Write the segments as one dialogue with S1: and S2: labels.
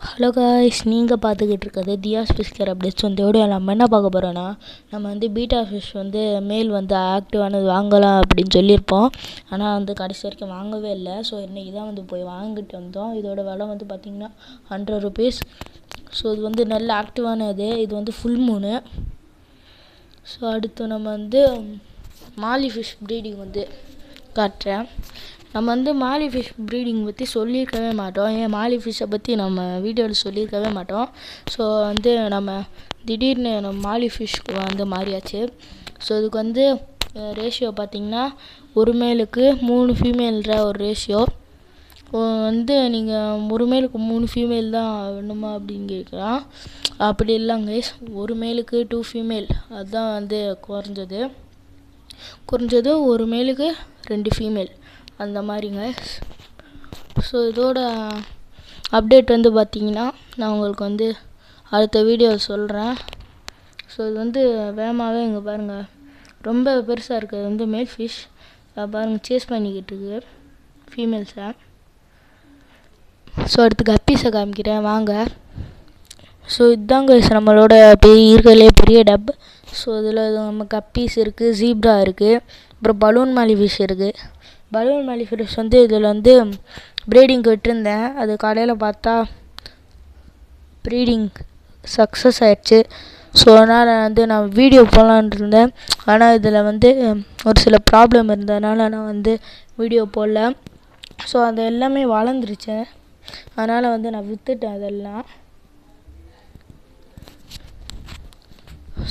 S1: Hello guys, நீங்கள் பார்த்துக்கிட்டு இருக்கிறது தியாஸ் ஃபிஷ் கேர் அப்டேட்ஸ். இதோட நம்ம என்ன பார்க்க போகிறோன்னா, நம்ம பீட்டா ஃபிஷ் மேல் ஆக்டிவானது வாங்கலாம் அப்படின்னு சொல்லியிருப்போம். ஆனால் கடைசி வரைக்கும் வாங்கவே இல்லை. ஸோ இன்றைக்கி தான் போய் வாங்கிட்டு வந்தோம். இதோட விலை பார்த்திங்கன்னா 100 rupees. ஸோ இது நல்ல ஆக்டிவானது. இது ஃபுல் மூனு. ஸோ அடுத்து நம்ம மாலி ஃபிஷ் ப்ரீடிங் காட்டுறேன். நம்ம மாலி ஃபிஷ் ப்ரீடிங் பற்றி சொல்லியிருக்கவே மாட்டோம். ஏன் மாலி ஃபிஷ்ஷை பற்றி நம்ம வீடியோவில் சொல்லியிருக்கவே மாட்டோம். ஸோ நம்ம திடீர்னு நம்ம மாலி ஃபிஷ்க்கு மாறியாச்சு. ஸோ இதுக்கு ரேஷியோ பார்த்திங்கன்னா 1 மேலுக்கு 3 ஃபீமேல்ன்ற ஒரு ரேஷியோ. நீங்கள் 1 மேலுக்கு 3 ஃபீமேல் தான் வேணுமா அப்படின்னு கேட்கலாம். அப்படி இல்லைங்க, 1 மேலுக்கு 2 ஃபீமேல் அதுதான் குறைஞ்சது. 1 மேலுக்கு 2 ஃபீமேல் அந்த மாதிரிங்க. ஸோ இதோட அப்டேட் பார்த்திங்கன்னா நான் உங்களுக்கு அடுத்த வீடியோ சொல்கிறேன். ஸோ இது வேகமாகவே இங்கே பாருங்கள், ரொம்ப பெருசாக இருக்குது. மேல் ஃபிஷ் பாருங்கள், சேஸ் பண்ணிக்கிட்டு இருக்குது ஃபீமேல்ஸை. ஸோ அடுத்து கப்பீஸை காமிக்கிறேன் வாங்க. ஸோ இதுதாங்க நம்மளோட இருக்கிறதுலே பெரிய டப். ஸோ இதில் நம்ம கப்பீஸ் இருக்குது, ஜீப்ரா இருக்குது, அப்புறம் பலூன் மாலி ஃபிஷ் இருக்குது. பலூன் மாலி ஃபிஷ் இதில் ப்ரீடிங்க்கு விட்டுருந்தேன். அது காலையில் பார்த்தா ப்ரீடிங் சக்ஸஸ் ஆயிடுச்சு. ஸோ அதனால் நான் வீடியோ போடலான் இருந்தேன். ஆனால் இதில் ஒரு சில ப்ராப்ளம் இருந்ததுனால நான் வீடியோ போடல. ஸோ அது எல்லாமே வளர்ந்துருச்சு. அதனால் நான் விற்றுட்டேன் அதெல்லாம்.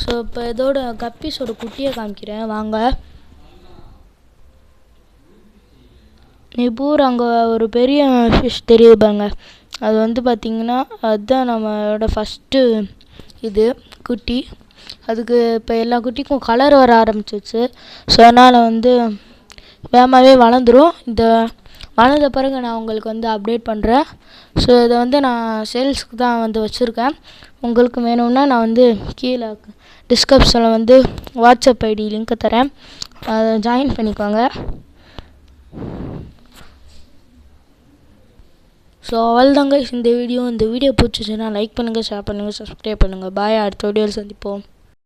S1: ஸோ இப்போ இதோட கப்பீஸோட குட்டியை காமிக்கிறேன் வாங்க. பூரா அங்கே ஒரு பெரிய ஃபிஷ் தெரியுது பாருங்க, அது பார்த்திங்கன்னா அதுதான் நம்மளோட ஃபஸ்ட்டு குட்டி. அதுக்கு இப்போ எல்லா குட்டிக்கும் கலர் வர ஆரம்பிச்சிச்சு. ஸோ அதனால் வேகமாகவே வளர்ந்துடும். இந்த வளர்ந்த பிறகு நான் உங்களுக்கு அப்டேட் பண்ணுறேன். ஸோ இதை நான் சேல்ஸுக்கு தான் வச்சுருக்கேன். உங்களுக்கு வேணும்னா நான் கீழே டிஸ்கிரிப்ஷனில் வாட்ஸ்அப் ஐடி லிங்க்கை தரேன், அதை ஜாயின் பண்ணிக்கோங்க. ஸோ அவ்வளோதாங்க இந்த வீடியோ பிடிச்சிச்சுன்னா லைக் பண்ணுங்கள், ஷேர் பண்ணுங்கள், சப்ஸ்கிரைப் பண்ணுங்கள். பாய், அடுத்த வீடியோவில் சந்திப்போம்.